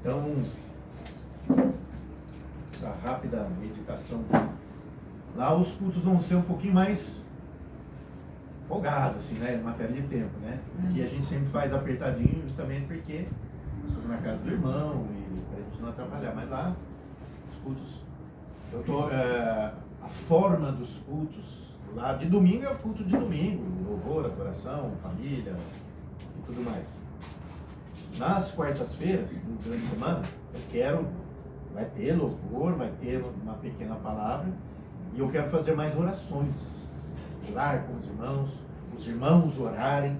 Então, essa rápida meditação. Lá os cultos vão ser um pouquinho mais folgados, assim, né? Em matéria de tempo, né? Aqui a gente sempre faz apertadinho, justamente porque estou na casa do irmão e para a gente não atrapalhar. Mas lá, os cultos, a forma dos cultos lá de domingo é o culto de domingo, louvor, adoração, família e tudo mais. Nas quartas-feiras, durante a semana, vai ter louvor, vai ter uma pequena palavra, e eu quero fazer mais orações, orar com os irmãos orarem,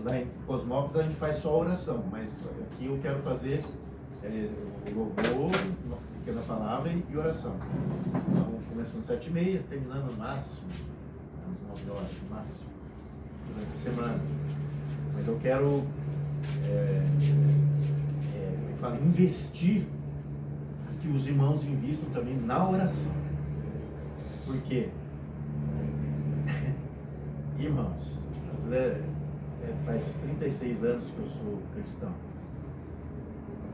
lá em Cosmópolis a gente faz só oração, mas aqui eu quero fazer o louvor, uma pequena palavra e oração. Então, começando às 7h30, terminando no máximo, às 9 horas, no máximo, durante a semana. Mas eu quero investir, que os irmãos investam também na oração. Por quê? Irmãos, faz 36 anos que eu sou cristão.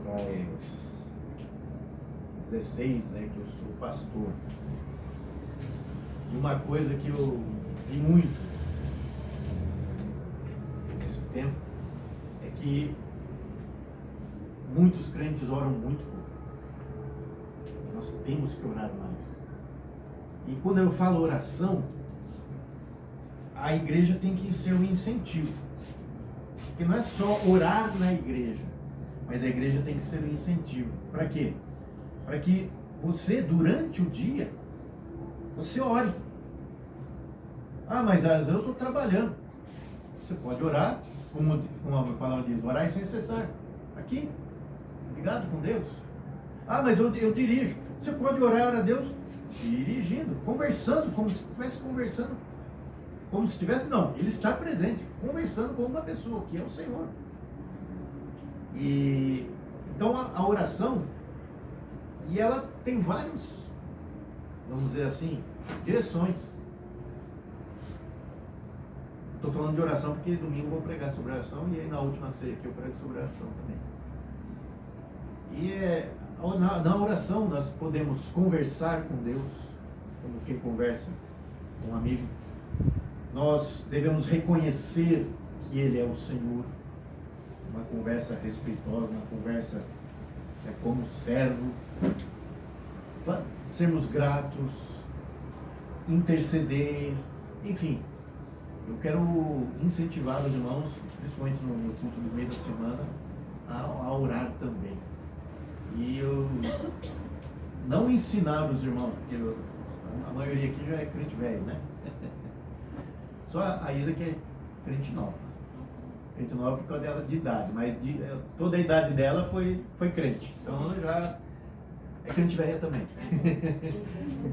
Faz 16, né, que eu sou pastor. E uma coisa que eu vi muito nesse tempo é que muitos crentes oram muito pouco. Nós temos que orar mais. E quando eu falo oração, a igreja tem que ser um incentivo. Porque não é só orar na igreja, mas a igreja tem que ser um incentivo. Para quê? Para que você, durante o dia, você ore. Ah, mas às vezes eu estou trabalhando. Você pode orar, como a palavra diz, orar sem cessar. Aqui, ligado com Deus. Ah, mas eu dirijo. Você pode orar a Deus dirigindo, conversando, como se estivesse conversando. Como se estivesse, não, ele está presente, conversando com uma pessoa, que é o Senhor. E então a oração, e ela tem vários, vamos dizer assim, direções. Estou falando de oração porque domingo eu vou pregar sobre oração, e aí na última ceia aqui eu prego sobre oração também. E na oração nós podemos conversar com Deus, como quem conversa com um amigo. Nós devemos reconhecer que Ele é o Senhor. Uma conversa respeitosa, uma conversa como servo. Sermos gratos, interceder, enfim. Eu quero incentivar os irmãos, principalmente no culto do meio da semana, a orar também. E eu não ensinar os irmãos, porque a maioria aqui já é crente velho, né? Só a Isa que é crente nova. Crente nova por causa dela de idade, mas toda a idade dela foi crente. Então ela já é crente velha também.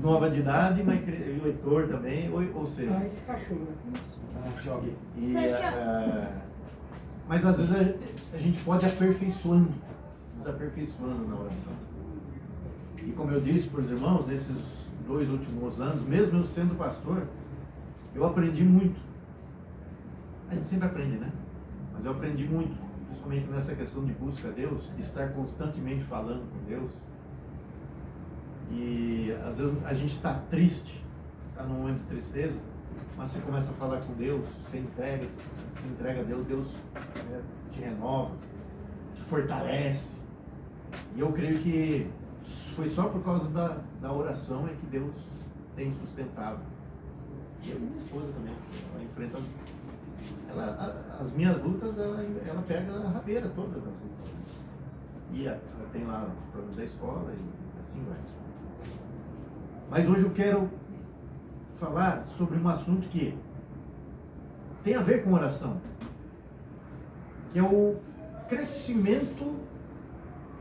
Nova de idade, mas e o Heitor também, ou seja. Esse cachorro. Mas às vezes a gente pode aperfeiçoando, nos aperfeiçoando na oração. E como eu disse para os irmãos, nesses 2 últimos anos, mesmo eu sendo pastor, eu aprendi muito. A gente sempre aprende, né? Mas eu aprendi muito, justamente nessa questão de busca a Deus, de estar constantemente falando com Deus. E às vezes a gente está triste, está num momento de tristeza, mas você começa a falar com Deus, você entrega a Deus, Deus te renova, te fortalece. E eu creio que foi só por causa da oração é que Deus tem sustentado. E a minha esposa também, ela enfrenta as minhas lutas, ela pega a rabeira, todas as lutas. E ela tem lá o problema da escola e assim vai. Mas hoje eu quero falar sobre um assunto que tem a ver com oração, que é o crescimento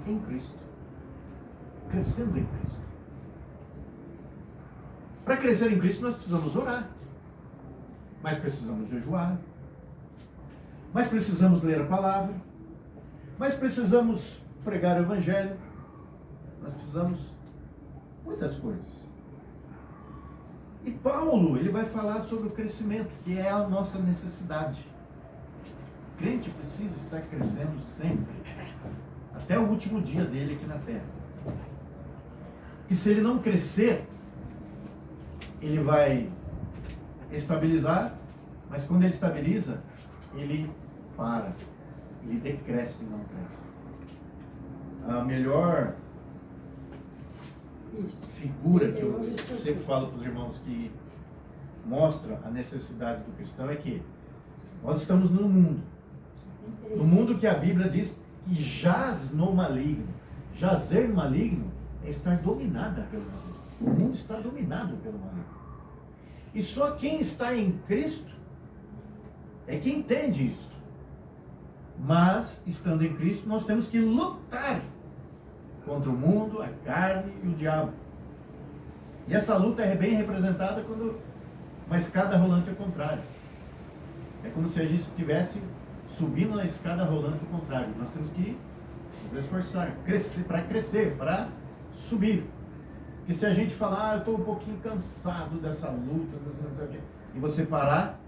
em Cristo. Crescendo em Cristo. Para crescer em Cristo nós precisamos orar, mas precisamos jejuar, mas precisamos ler a palavra, mas precisamos pregar o evangelho, nós precisamos muitas coisas. E Paulo, ele vai falar sobre o crescimento, que é a nossa necessidade. crente precisa estar crescendo sempre, até o último dia dele aqui na terra. E se ele não crescer, ele vai estabilizar, mas quando ele estabiliza, ele para, ele decresce e não cresce. A melhor figura que eu sempre falo para os irmãos que mostra a necessidade do cristão é que nós estamos no mundo que a Bíblia diz que jaz no maligno. Jazer no maligno é estar dominada pelo maligno. O mundo está dominado pelo maligno. E só quem está em Cristo é quem entende isso. Mas, estando em Cristo, nós temos que lutar contra o mundo, a carne e o diabo. E essa luta é bem representada quando uma escada rolante ao contrário. É como se a gente estivesse subindo na escada rolante ao contrário. Nós temos que nos esforçar, crescer, para subir. Porque se a gente falar, eu estou um pouquinho cansado dessa luta, e você parar,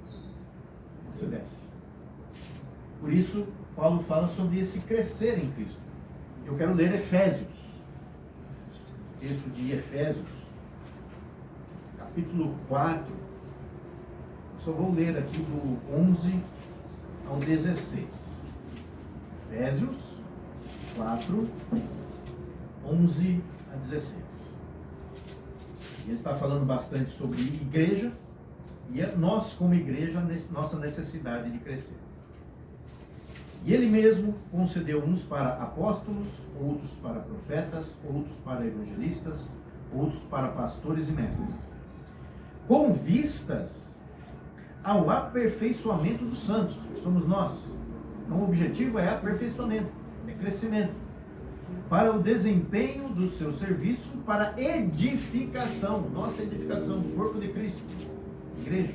você desce. Por isso, Paulo fala sobre esse crescer em Cristo. Eu quero ler Efésios. Texto de Efésios, capítulo 4. Eu só vou ler aqui do 11 ao 16. Efésios 4, 11 a 16. E ele está falando bastante sobre igreja, e nós como igreja, nossa necessidade de crescer. E ele mesmo concedeu uns para apóstolos, outros para profetas, outros para evangelistas, outros para pastores e mestres, com vistas ao aperfeiçoamento dos santos. Somos nós. Então o objetivo é aperfeiçoamento, é crescimento, para o desempenho do seu serviço, para edificação, nossa edificação do corpo de Cristo, igreja,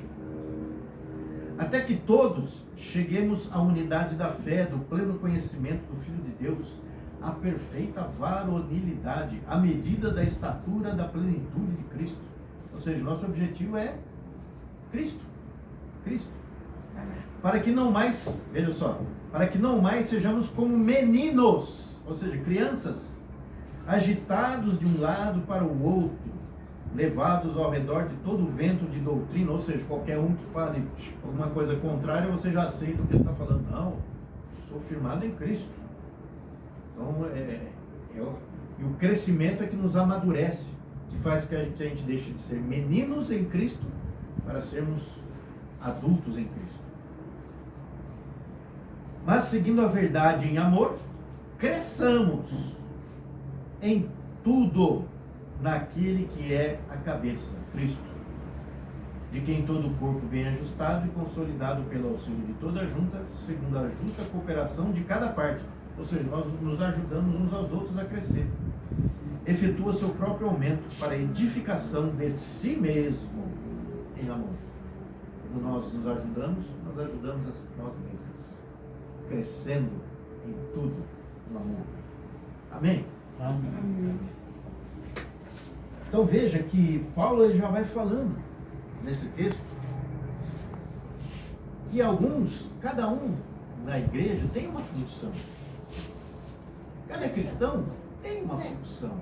até que todos cheguemos à unidade da fé, do pleno conhecimento do Filho de Deus, à perfeita varonilidade, à medida da estatura da plenitude de Cristo. Ou seja, nosso objetivo é Cristo. Para que não mais, veja só, para que não mais sejamos como meninos, ou seja, crianças, agitados de um lado para o outro, levados ao redor de todo o vento de doutrina, ou seja, qualquer um que fale alguma coisa contrária, você já aceita o que ele está falando. Não, eu sou firmado em Cristo. Então, e o crescimento é que nos amadurece, que faz que a gente deixe de ser meninos em Cristo para sermos adultos em Cristo. Mas, seguindo a verdade em amor, cresçamos em tudo naquele que é a cabeça, Cristo, de quem todo o corpo vem ajustado e consolidado pelo auxílio de toda a junta, segundo a justa cooperação de cada parte. Ou seja, nós nos ajudamos uns aos outros a crescer. Efetua seu próprio aumento para a edificação de si mesmo em amor. Quando nós nos ajudamos, nós ajudamos a nós mesmos, crescendo em tudo no amor. Amém? Amém. Então veja que Paulo ele já vai falando nesse texto que cada um na igreja tem uma função. Cada cristão tem uma função,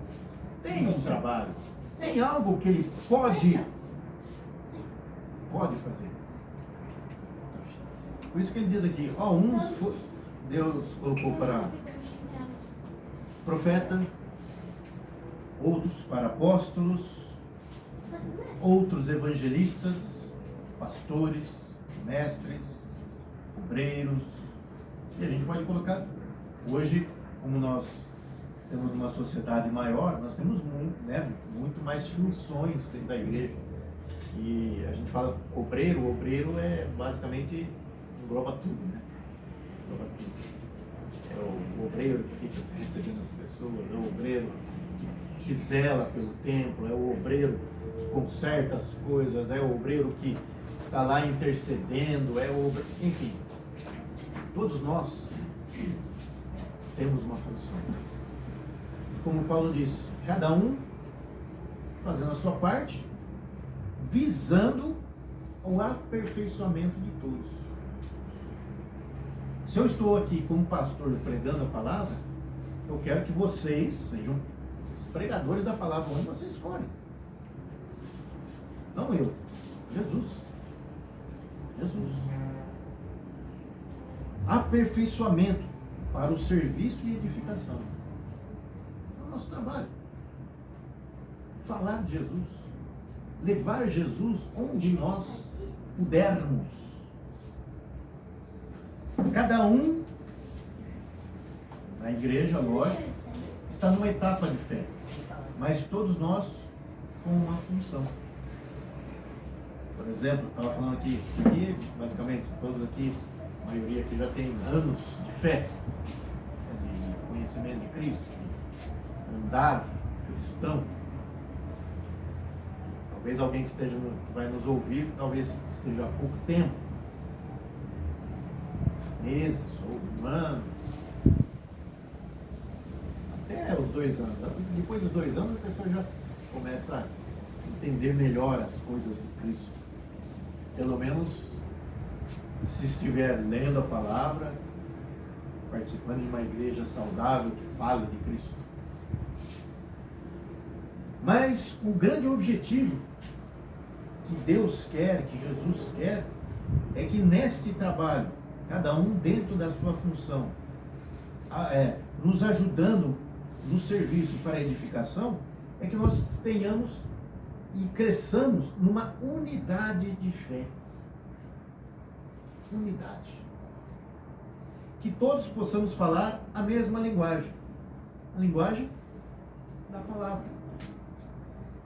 tem um trabalho, tem algo que ele pode fazer. Por isso que ele diz aqui, Deus colocou para profeta, outros para apóstolos, outros evangelistas, pastores, mestres, obreiros. E a gente pode colocar, hoje, como nós temos uma sociedade maior, nós temos muito mais funções dentro da igreja. E a gente fala obreiro, o obreiro basicamente engloba tudo, né? Engloba tudo. É o obreiro que fica recebendo as pessoas, é o obreiro que zela pelo templo, é o obreiro que conserta as coisas, é o obreiro que está lá intercedendo, enfim, todos nós temos uma função. Como Paulo disse, cada um fazendo a sua parte, visando o aperfeiçoamento de todos. Se eu estou aqui como pastor pregando a palavra, eu quero que vocês sejam pregadores da palavra onde vocês forem. Não eu, Jesus. Jesus. Aperfeiçoamento para o serviço e edificação. É o nosso trabalho. Falar de Jesus. Levar Jesus onde nós pudermos. Cada um na igreja, lógico, está numa etapa de fé. Mas todos nós com uma função. Por exemplo, estava falando aqui, basicamente, todos aqui, a maioria aqui já tem anos de fé, de conhecimento de Cristo, de andar cristão. Talvez alguém que vai nos ouvir, talvez esteja há pouco tempo, meses ou anos, até os 2 anos. Depois dos 2 anos, a pessoa já começa a entender melhor as coisas de Cristo. Pelo menos, se estiver lendo a palavra, participando de uma igreja saudável que fale de Cristo. Mas o grande objetivo que Deus quer, que Jesus quer, é que neste trabalho, cada um dentro da sua função, nos ajudando no serviço para a edificação, é que nós tenhamos e cresçamos numa unidade de fé. Unidade. Que todos possamos falar a mesma linguagem. A linguagem da palavra.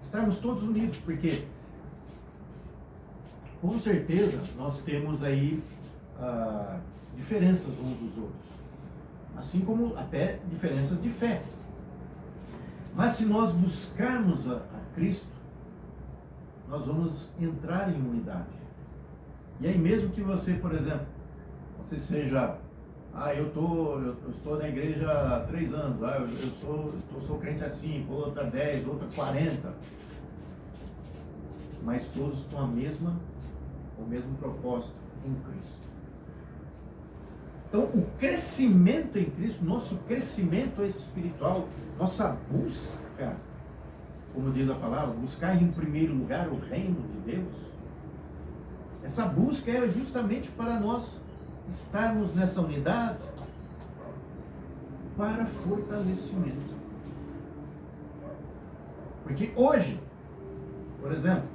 Estarmos todos unidos, porque com certeza nós temos aí diferenças uns dos outros. Assim como até diferenças de fé. Mas se nós buscarmos a Cristo, nós vamos entrar em unidade. E aí mesmo que você, por exemplo, você seja, eu estou na igreja há 3 anos, eu sou crente há 5, outra 10, outra 40, mas todos com o mesmo propósito em Cristo. Então, o crescimento em Cristo, nosso crescimento espiritual, nossa busca, como diz a palavra, buscar em primeiro lugar o reino de Deus, essa busca é justamente para nós estarmos nessa unidade para fortalecimento. Porque hoje, por exemplo,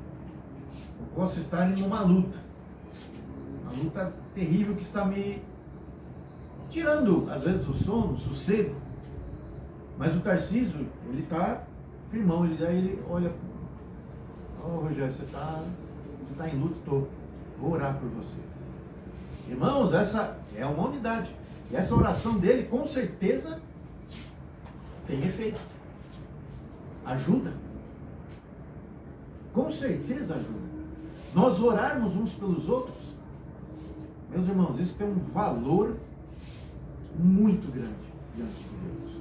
eu posso estar em uma luta terrível que está me tirando, às vezes, o sono, o sossego. Mas o Tarcísio, ele está firmão, ele olha, Rogério, você está em luta, vou orar por você. Irmãos, essa é uma unidade. E essa oração dele, com certeza, tem efeito. Ajuda. Com certeza ajuda. Nós orarmos uns pelos outros, meus irmãos, isso tem um valor muito grande diante de Deus.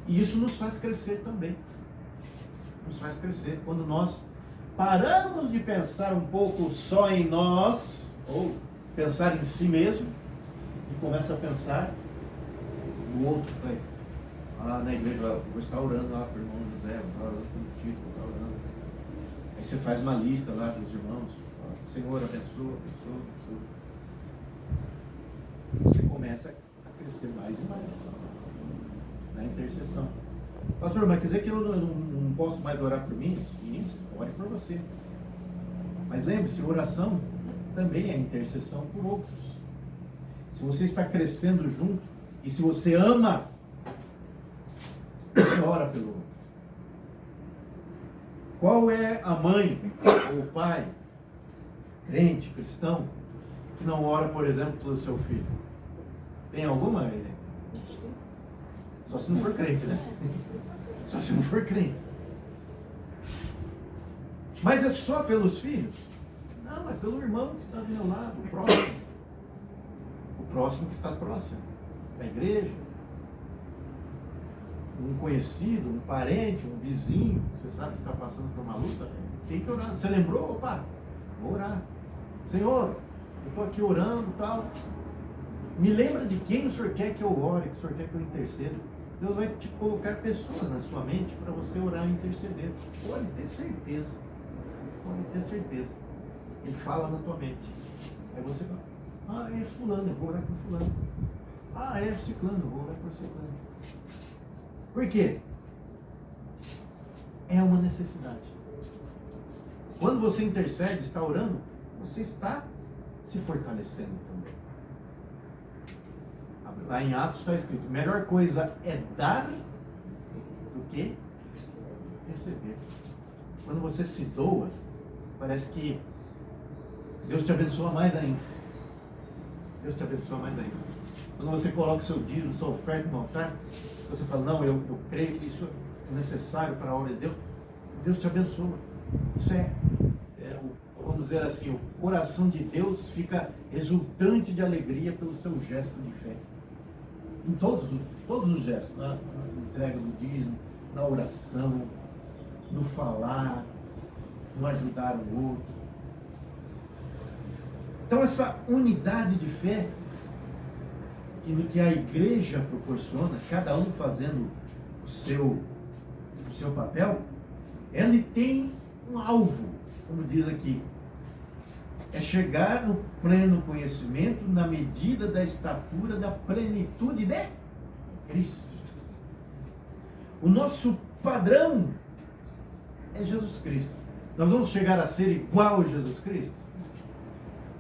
E isso nos faz crescer também. Nos faz crescer quando nós paramos de pensar um pouco só em nós, ou pensar em si mesmo, e começa a pensar no outro. Na igreja, eu vou estar orando lá para o irmão José, vou estar orando pelo Tito, vou estar orando. Aí você faz uma lista lá dos irmãos, Senhor, abençoa. Você começa a crescer mais e mais na intercessão. Pastor, mas quer dizer que eu não posso mais orar por mim? Isso, ore por você. Mas lembre-se, oração também é intercessão por outros. Se você está crescendo junto, e se você ama, você ora pelo outro. Qual é a mãe ou o pai, crente, cristão, que não ora, por exemplo, pelo seu filho? Tem alguma, Irene? Só se não for crente, né? Só se não for crente. Mas é só pelos filhos? Não, é pelo irmão que está do meu lado, o próximo. O próximo que está próximo da igreja. Um conhecido, um parente, um vizinho, que você sabe que está passando por uma luta, tem que orar. Você lembrou? Opa, vou orar. Senhor, eu estou aqui orando e tal. Me lembra de quem o Senhor quer que eu ore, que o Senhor quer que eu interceda. Deus vai te colocar pessoas na sua mente para você orar e interceder. Pode ter certeza. Pode ter certeza. Ele fala na tua mente. Aí você fala, é fulano, eu vou orar por fulano. É ciclano, eu vou orar por ciclano. Por quê? É uma necessidade. Quando você intercede, está orando, você está se fortalecendo também. Lá em Atos está escrito, melhor coisa é dar do que receber. Quando você se doa, parece que Deus te abençoa mais ainda. Deus te abençoa mais ainda. Quando você coloca o seu dízimo, sua oferta no altar, você fala, não, eu creio que isso é necessário para a obra de Deus, Deus te abençoa. Isso vamos dizer assim, o coração de Deus fica exultante de alegria pelo seu gesto de fé. Em todos os gestos, na entrega do dízimo, na oração, no falar, no ajudar o outro. Então essa unidade de fé que a igreja proporciona, cada um fazendo o seu papel, ele tem um alvo, como diz aqui, é chegar no pleno conhecimento na medida da estatura da plenitude de Cristo. O nosso padrão é Jesus Cristo. Nós vamos chegar a ser igual a Jesus Cristo?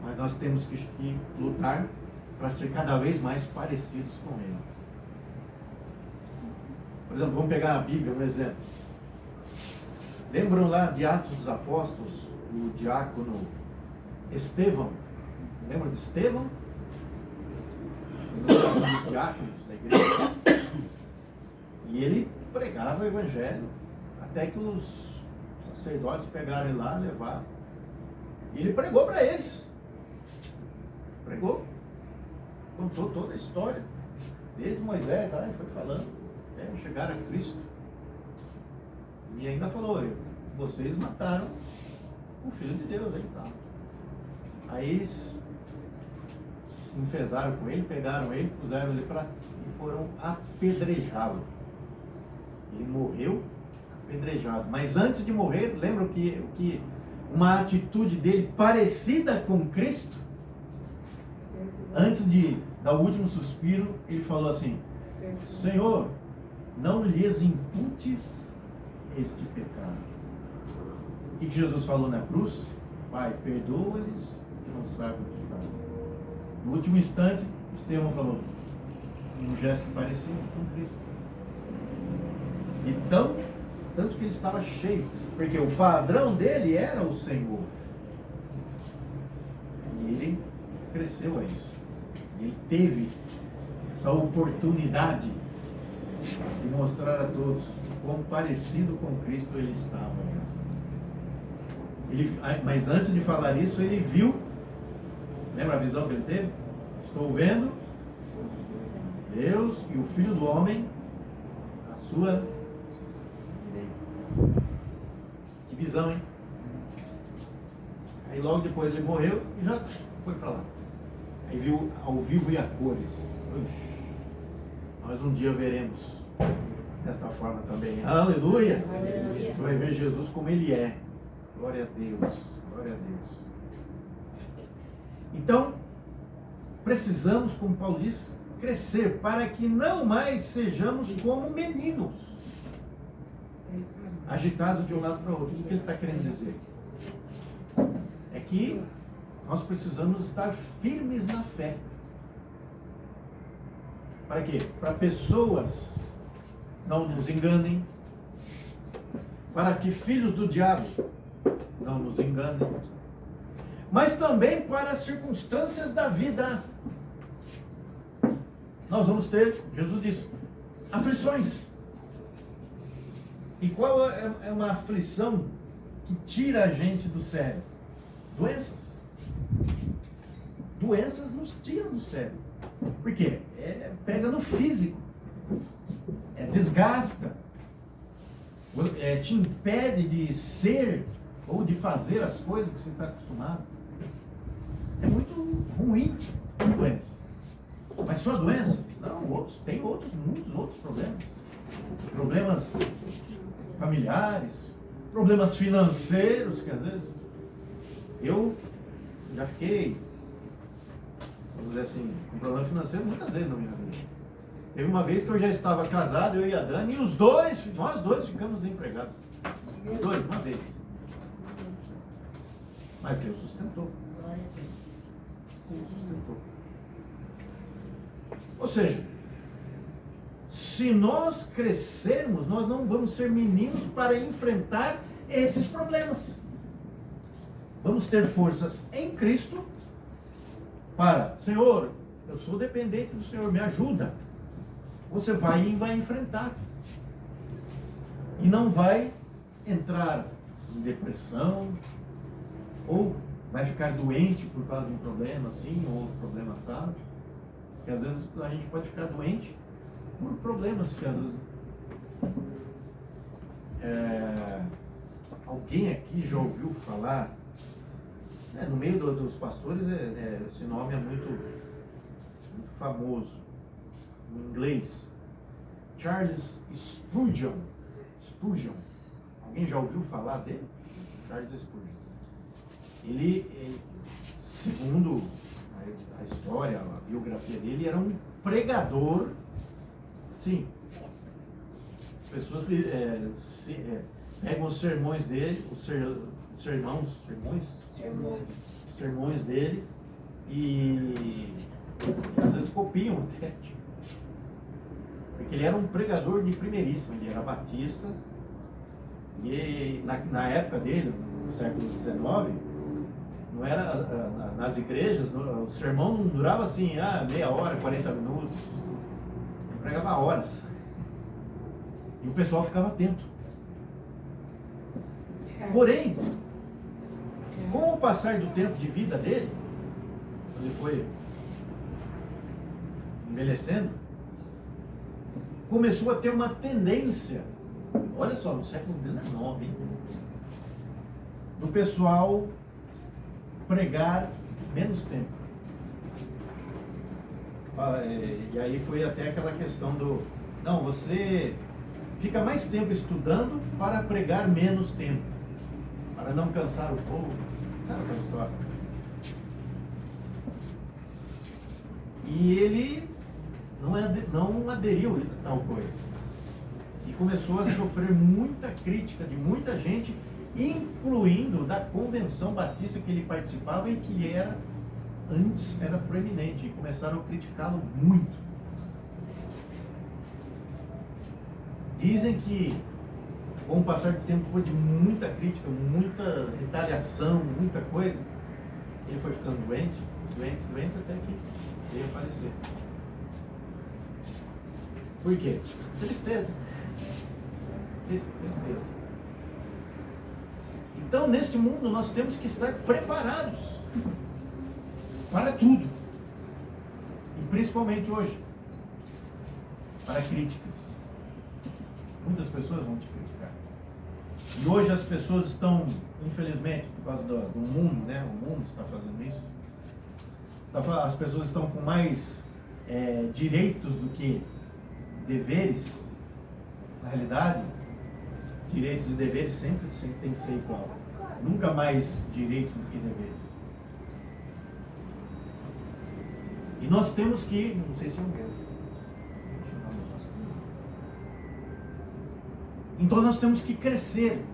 Mas nós temos que lutar para ser cada vez mais parecidos com Ele. Por exemplo, vamos pegar a Bíblia, um exemplo. Lembram lá de Atos dos Apóstolos, o diácono Estevão? Lembram de Estevão? Foi um dos diáconos da igreja. E ele pregava o evangelho, até que os sacerdotes pegaram ele lá, levaram. E ele pregou para eles. Pregou. Contou toda a história. Desde Moisés, tá? Ele foi falando. Chegaram a Cristo. E ainda falou, vocês mataram o Filho de Deus. Aí, tá. Aí se enfesaram com ele, pegaram ele, puseram ele e foram apedrejá-lo. Ele morreu apedrejado. Mas antes de morrer, lembram que uma atitude dele parecida com Cristo? Antes de dar o último suspiro, ele falou assim, Senhor, não lhes imputes este pecado. O que Jesus falou na cruz? Pai, perdoa-lhes, que não sabem o que fazem. No último instante, Estevão falou um gesto parecido com Cristo. Tanto que ele estava cheio, porque o padrão dele era o Senhor. E ele cresceu a isso. Ele teve essa oportunidade de mostrar a todos quão parecido com Cristo ele estava. Mas antes de falar isso, ele viu, lembra a visão que ele teve? Estou vendo Deus e o Filho do Homem à sua direita. Que visão, hein? Aí logo depois ele morreu e já foi para lá. Aí viu ao vivo e a cores. Nós um dia veremos desta forma também. Aleluia! Aleluia! Você vai ver Jesus como Ele é. Glória a Deus. Glória a Deus. Então, precisamos, como Paulo diz, crescer para que não mais sejamos como meninos, agitados de um lado para o outro. O que ele está querendo dizer? É que nós precisamos estar firmes na fé. Para quê? Para pessoas não nos enganem, para que filhos do diabo não nos enganem, mas também para as circunstâncias da vida. Nós vamos ter, Jesus disse, aflições. E qual é uma aflição que tira a gente do sério? Doenças. Doenças nos tiram do sério. Por quê? Pega no físico. Desgasta. Te impede de ser ou de fazer as coisas que você está acostumado. É muito ruim a doença. Mas só a doença? Não, tem muitos outros problemas. Problemas familiares, problemas financeiros, que às vezes eu já fiquei, vamos dizer assim, com problema financeiro muitas vezes na minha vida. Teve uma vez que eu já estava casado, eu e a Dani, e nós dois ficamos desempregados. Os dois, uma vez. Mas Deus sustentou. Deus sustentou. Ou seja, se nós crescermos, nós não vamos ser meninos para enfrentar esses problemas. Vamos ter forças em Cristo para, Senhor, eu sou dependente do Senhor, me ajuda. Você vai enfrentar. E não vai entrar em depressão, ou vai ficar doente por causa de um problema assim, ou outro problema assado. Porque às vezes a gente pode ficar doente por problemas que às vezes... Alguém aqui já ouviu falar, no meio dos pastores, esse nome é muito famoso, em inglês, Charles Spurgeon. Alguém já ouviu falar dele? Charles Spurgeon. Ele segundo a história, a biografia dele, era um pregador. Sim. Pessoas que pegam os sermões dele, os sermões dele e às vezes copiam até. Porque ele era um pregador de primeiríssimo, ele era batista. E na época dele, no século XIX, não era, nas igrejas, o sermão não durava assim, meia hora, 40 minutos. Ele pregava horas. E o pessoal ficava atento. Porém, com o passar do tempo de vida dele, quando ele foi envelhecendo, começou a ter uma tendência, olha só, no século XIX, do pessoal pregar menos tempo. E aí foi até aquela questão do, não, você fica mais tempo estudando para pregar menos tempo, para não cansar o povo. Sabe aquela história? E ele não aderiu a tal coisa. E começou a sofrer muita crítica de muita gente, incluindo da convenção batista que ele participava e que antes era proeminente. E começaram a criticá-lo muito. Dizem que, com o passar do tempo, foi de muita crítica, muita retaliação, muita coisa. Ele foi ficando doente, até que veio a falecer. Por quê? Tristeza. Tristeza. Então, neste mundo, nós temos que estar preparados para tudo. E principalmente hoje, para críticas. Muitas pessoas vão te criticar. E hoje as pessoas estão, infelizmente, por causa do mundo, né? O mundo está fazendo isso. As pessoas estão com mais direitos do que deveres. Na realidade, direitos e deveres sempre tem que ser igual. Nunca mais direitos do que deveres. E nós temos que, não sei se é um meu. Então nós temos que crescer,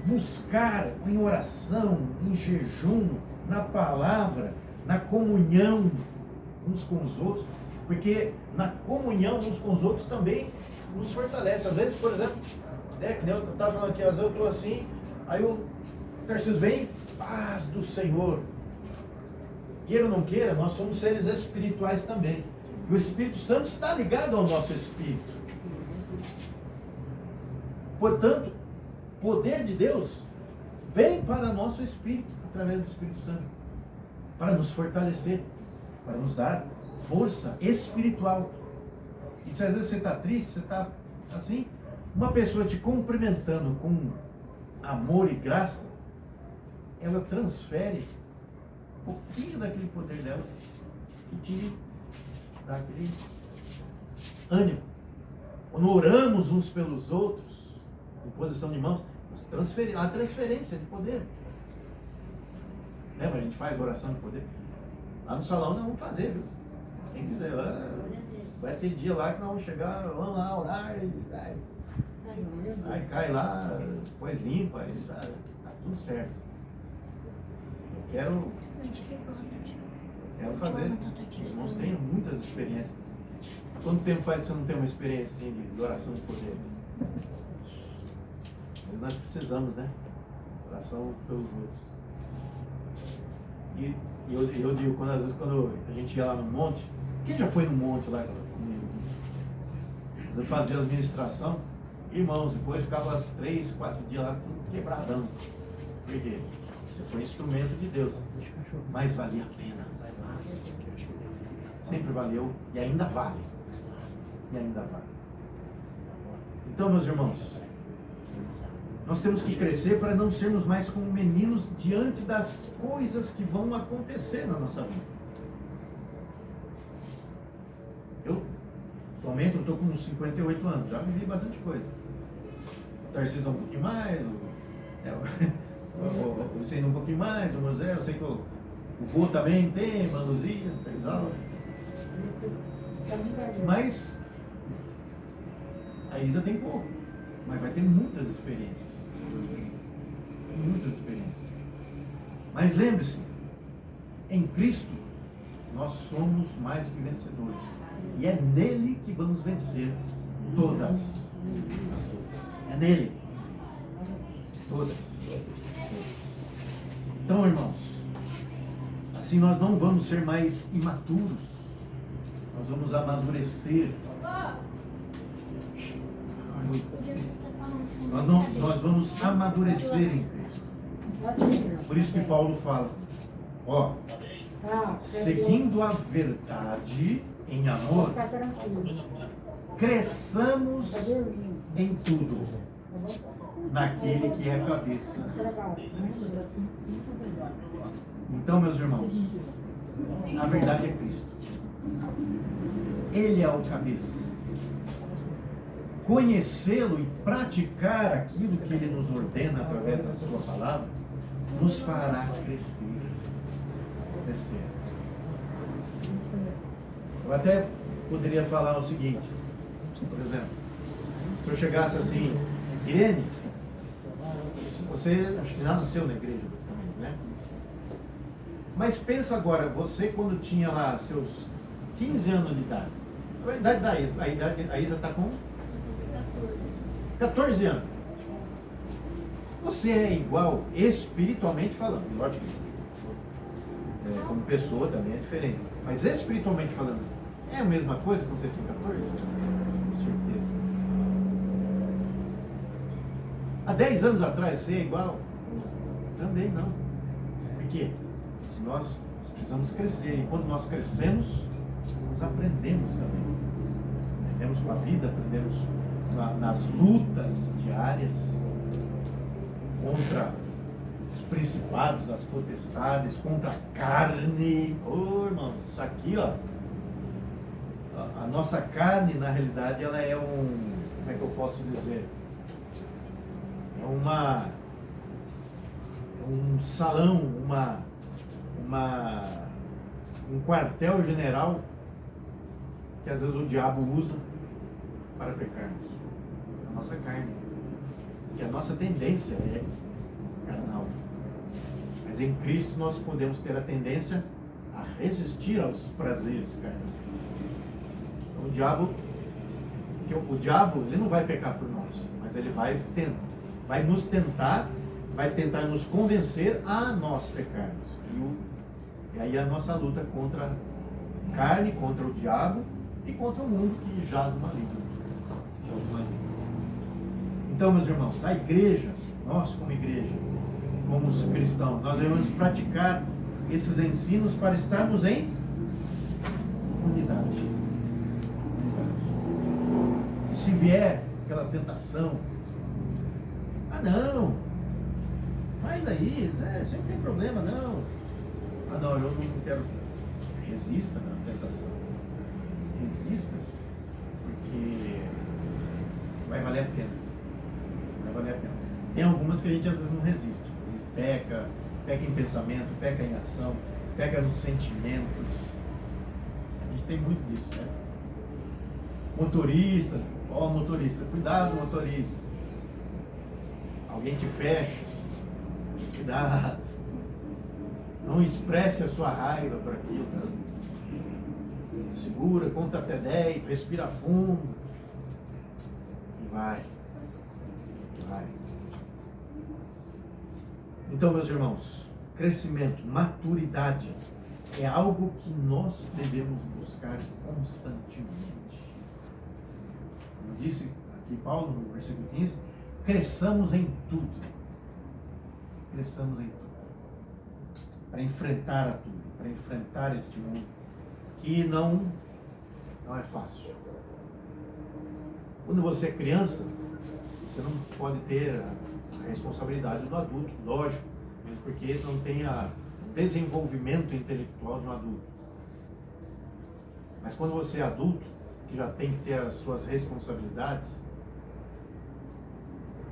buscar em oração, em jejum, na palavra, na comunhão uns com os outros, porque na comunhão uns com os outros também nos fortalece. Às vezes, por exemplo, que nem eu estava falando aqui, às vezes eu estou assim, aí o Tarcísio vem, paz do Senhor. Queira ou não queira, nós somos seres espirituais também. E o Espírito Santo está ligado ao nosso espírito. Portanto, o poder de Deus vem para nosso espírito, através do Espírito Santo, para nos fortalecer, para nos dar força espiritual. E se às vezes você está triste, você está assim, uma pessoa te cumprimentando com amor e graça, ela transfere um pouquinho daquele poder dela que te dá aquele ânimo. Quando oramos uns pelos outros, em posição de mãos, a transferência de poder. Lembra? A gente faz oração de poder. Lá no salão nós vamos fazer, viu? Quem quiser, vai ter dia lá que nós vamos chegar, vamos lá orar, aí cai lá, depois limpa, aí tá tudo certo. Eu quero fazer. Os irmãos têm muitas experiências. Quanto tempo faz que você não tem uma experiência assim, de oração de poder? Mas nós precisamos, né? Oração pelos outros. E eu digo, às vezes quando a gente ia lá no monte, quem já foi no monte lá comigo? Eu fazia as ministração, irmãos, depois ficava 3, 4 dias lá tudo quebradão. Por quê? Você foi instrumento de Deus, mas valia a pena. Sempre valeu e ainda vale. E ainda vale. Então, meus irmãos, nós temos que crescer para não sermos mais como meninos diante das coisas que vão acontecer na nossa vida. Atualmente eu estou com uns 58 anos, já vivi bastante coisa. O Tarcísio um pouquinho mais, o Vicente um pouquinho mais, o José, eu sei que o vô também tem, Manuzia, Teresal. Mas a Isa tem pouco, mas vai ter muitas experiências. Muitas experiências. Mas lembre-se, em Cristo nós somos mais que vencedores. E é nele que vamos vencer todas as lutas. É nele. Todas. Então, irmãos, assim nós não vamos ser mais imaturos. Nós vamos amadurecer. Nós vamos amadurecer em Cristo. Por isso que Paulo fala, seguindo a verdade em amor, cresçamos em tudo naquele que é a cabeça. Então, meus irmãos, a verdade é Cristo. Ele é o cabeça. Conhecê-lo e praticar aquilo que ele nos ordena através da sua palavra nos fará crescer. Eu até poderia falar o seguinte, por exemplo, se eu chegasse assim, Irene, você acho que já nasceu na igreja também, né? Mas pensa agora, você quando tinha lá seus 15 anos de idade, a idade da Isa, a Isa está com 14 anos. Você é igual espiritualmente falando, lógico que como pessoa também é diferente, mas espiritualmente falando, é a mesma coisa quando você tem 14? Com certeza. Há 10 anos atrás você é igual? Também não. Por quê? Se nós precisamos crescer, e quando nós crescemos, nós aprendemos também. Aprendemos com a vida, aprendemos nas lutas diárias contra os principados, as potestades, contra a carne. Irmão, isso aqui, a nossa carne, na realidade, ela é como é que eu posso dizer? É um salão, um quartel-general que às vezes o diabo usa para pecarmos. A nossa carne. Que a nossa tendência é carnal. Mas em Cristo nós podemos ter a tendência a resistir aos prazeres carnais. Então, o diabo ele não vai pecar por nós, mas ele vai tentar nos convencer a nós pecarmos. E aí a nossa luta contra a carne, contra o diabo e contra o mundo que jaz no maligno. Então, meus irmãos, a igreja, nós como igreja, como os cristãos, nós devemos praticar esses ensinos para estarmos em unidade. E se vier aquela tentação, não, faz aí, isso não tem problema, não. Ah, não, eu não quero. Resista na tentação. Resista, porque vai valer a pena. Vai valer a pena. Tem algumas que a gente às vezes não resiste. Às vezes peca em pensamento, peca em ação, peca nos sentimentos. A gente tem muito disso, né? Motorista, motorista, cuidado, motorista. Alguém te fecha, cuidado. Não expresse a sua raiva por aquilo. Segura, conta até 10, respira fundo. E vai. Então, meus irmãos, crescimento, maturidade é algo que nós devemos buscar constantemente. Como disse aqui Paulo no versículo 15, cresçamos em tudo. Cresçamos em tudo. Para enfrentar a tudo, para enfrentar este mundo, que não é fácil. Quando você é criança, você não pode ter a responsabilidade do adulto, lógico, mesmo porque não tem o desenvolvimento intelectual de um adulto. Mas quando você é adulto, que já tem que ter as suas responsabilidades,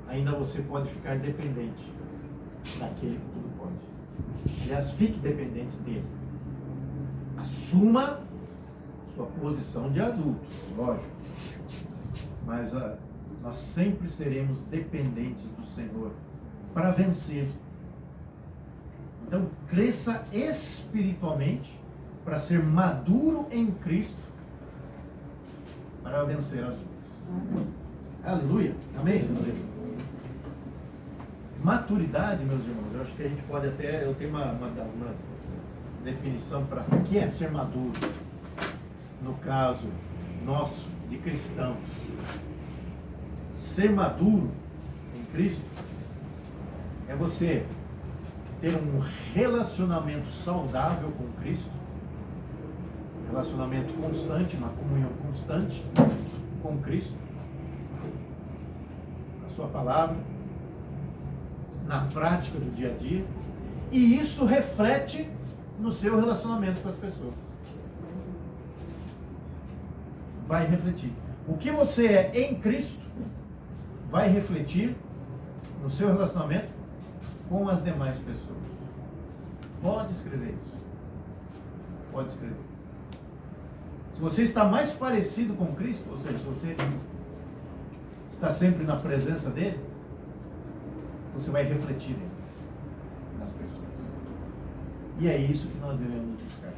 ainda você pode ficar dependente daquele que tudo pode. Aliás, fique dependente dele. Assuma sua posição de adulto, lógico. Mas nós sempre seremos dependentes do Senhor para vencer. Então, cresça espiritualmente para ser maduro em Cristo para vencer as lutas. Aleluia. Amém? Aleluia. Maturidade, meus irmãos, eu acho que a gente pode até, eu tenho uma definição para o que é ser maduro, no caso nosso, de cristãos. Ser maduro em Cristo é você ter um relacionamento saudável com Cristo, um relacionamento constante, uma comunhão constante com Cristo, a sua palavra, na prática do dia a dia, e isso reflete no seu relacionamento com as pessoas. Vai refletir. O que você é em Cristo vai refletir no seu relacionamento com as demais pessoas. Pode escrever isso. Pode escrever. Se você está mais parecido com Cristo, ou seja, se você está sempre na presença dele, você vai refletir ele nas pessoas. E é isso que nós devemos buscar.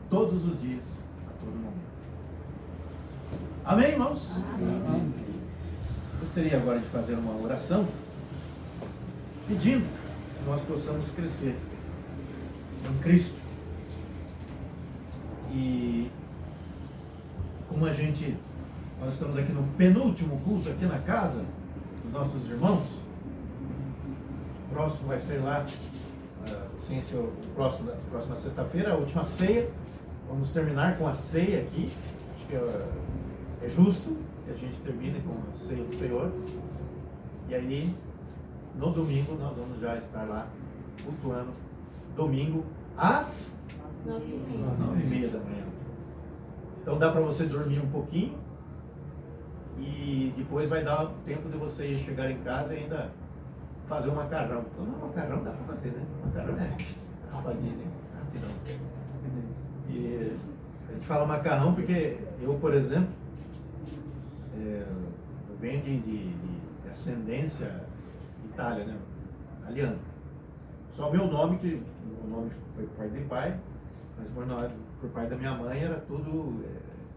Todos os dias, a todo momento. Amém, irmãos? Amém. Gostaria agora de fazer uma oração, pedindo que nós possamos crescer em Cristo. E como nós estamos aqui no penúltimo culto aqui na casa dos nossos irmãos, o próximo vai ser lá, próxima sexta-feira, a última ceia. Vamos terminar com a ceia aqui. Acho que é justo que a gente termine com a ceia do Senhor. E aí, no domingo, nós vamos já estar lá cultuando. Domingo, às 9h30 da manhã. Então dá para você dormir um pouquinho. E depois vai dar tempo de você chegar em casa e ainda fazer um macarrão. Não, macarrão dá para fazer, né? Macarrão é rapidinho, né? Rapidão. E a gente fala macarrão porque eu, por exemplo, eu venho de ascendência Itália, né? Italiano. Só meu nome, que o nome foi pai de pai, mas por pai da minha mãe era tudo,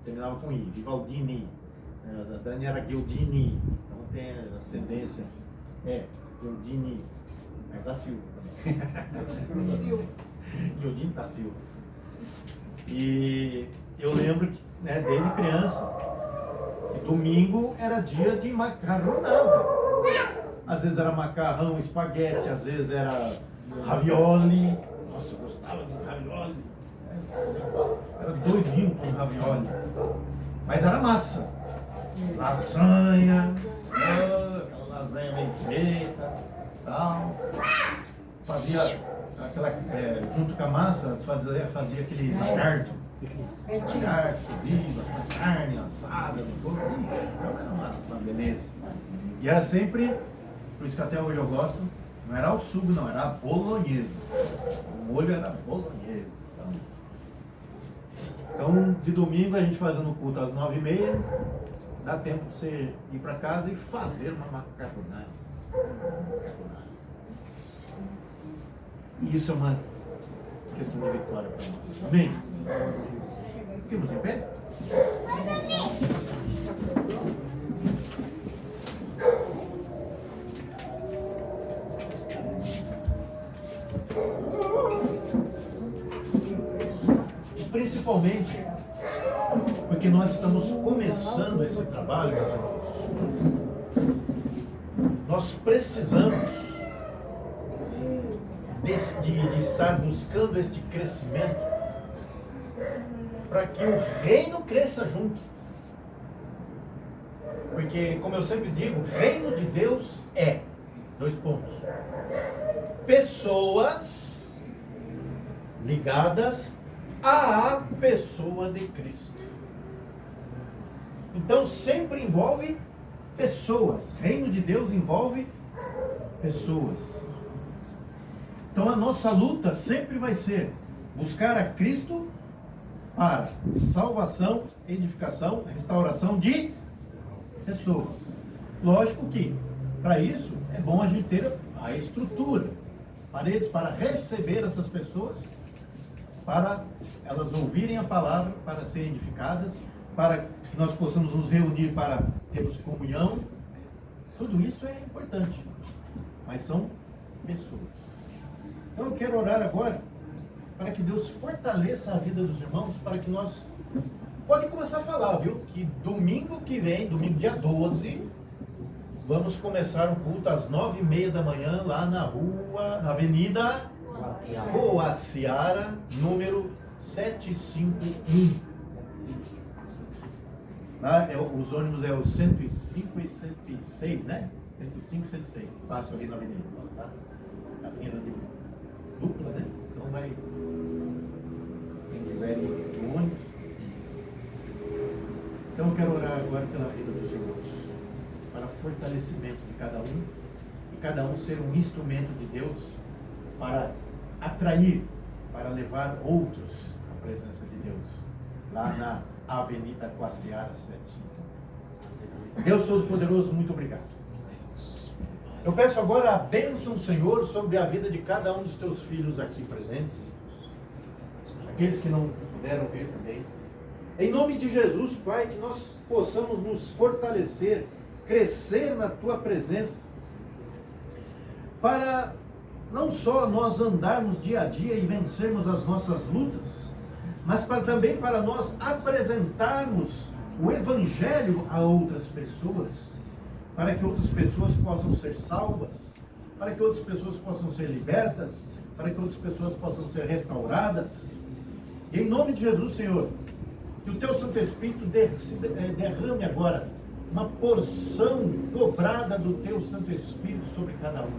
terminava com I, Vivaldini. A Dani era Gheldini, então tem ascendência, Gheldini, é da Silva também. Gheldini da Silva. E eu lembro que, desde criança, domingo era dia de macarronada. Às vezes era macarrão, espaguete, às vezes era ravioli. Nossa, eu gostava de ravioli. Era doidinho com ravioli. Mas era massa. Lasanha, aquela lasanha bem feita, tal. Fazia junto com a massa, fazia aquele lagarto. Lagarto cozido, a carne assada no fogo. Então era uma beleza. E era sempre, por isso que até hoje eu gosto, não era o sugo não, era a bolonhesa. O molho era bolonhesa. Então de domingo a gente fazendo o culto às 9h30, dá tempo de você ir para casa e fazer uma macarronada. E isso é uma questão de vitória para nós. Amém? Fiquemos em pé? Principalmente porque nós estamos começando esse trabalho, meus irmãos. Nós precisamos de estar buscando este crescimento para que o reino cresça junto. Porque, como eu sempre digo, o reino de Deus é, 2 pontos, pessoas ligadas à pessoa de Cristo. Então sempre envolve pessoas. Reino de Deus envolve pessoas. Então a nossa luta sempre vai ser buscar a Cristo para salvação, edificação, restauração de pessoas. Lógico que para isso é bom a gente ter a estrutura, paredes para receber essas pessoas, para elas ouvirem a palavra, para serem edificadas, para que nós possamos nos reunir para termos comunhão. Tudo isso é importante, mas são pessoas. Então eu quero orar agora para que Deus fortaleça a vida dos irmãos, para que nós... Pode começar a falar, viu? Que domingo que vem, domingo dia 12, vamos começar o culto às 9h30 da manhã, lá na rua, na avenida Coaciara, número 751. Lá os ônibus é o 105 e 106, né? 105 e 106. Passo ali na avenida. Tá? Avenida de dupla, né? Então vai. Quem quiser ir no ônibus. Então eu quero orar agora pela vida dos irmãos, para fortalecimento de cada um, e cada um ser um instrumento de Deus para atrair, para levar outros à presença de Deus, lá na Avenida Coaciara 751. Deus Todo-Poderoso, muito obrigado. Eu peço agora a bênção, Senhor, sobre a vida de cada um dos teus filhos aqui presentes, aqueles que não puderam vir também. Em nome de Jesus, Pai, que nós possamos nos fortalecer, crescer na tua presença, para não só nós andarmos dia a dia e vencermos as nossas lutas, mas também para nós apresentarmos o Evangelho a outras pessoas, para que outras pessoas possam ser salvas, para que outras pessoas possam ser libertas, para que outras pessoas possam ser restauradas. E em nome de Jesus, Senhor, que o teu Santo Espírito derrame agora uma porção dobrada do teu Santo Espírito sobre cada um.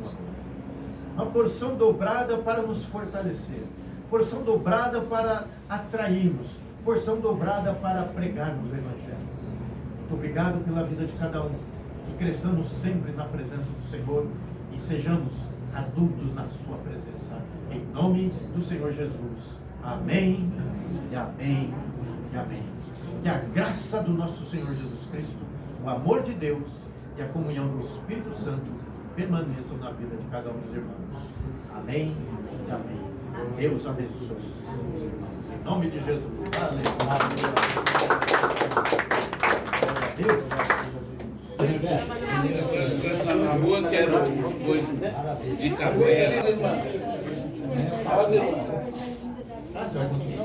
Uma porção dobrada para nos fortalecer, porção dobrada para atrairmos, porção dobrada para pregarmos o Evangelho. Muito obrigado pela vida de cada um, que cresçamos sempre na presença do Senhor e sejamos adultos na sua presença. Em nome do Senhor Jesus. Amém, e amém, e amém. Que a graça do nosso Senhor Jesus Cristo, o amor de Deus e a comunhão do Espírito Santo permaneçam na vida de cada um dos irmãos. Amém e amém. Deus abençoe os irmãos. Em nome de Jesus. Aleluia. Deus. Na rua quero coisa de café. Ah, você vai conseguir.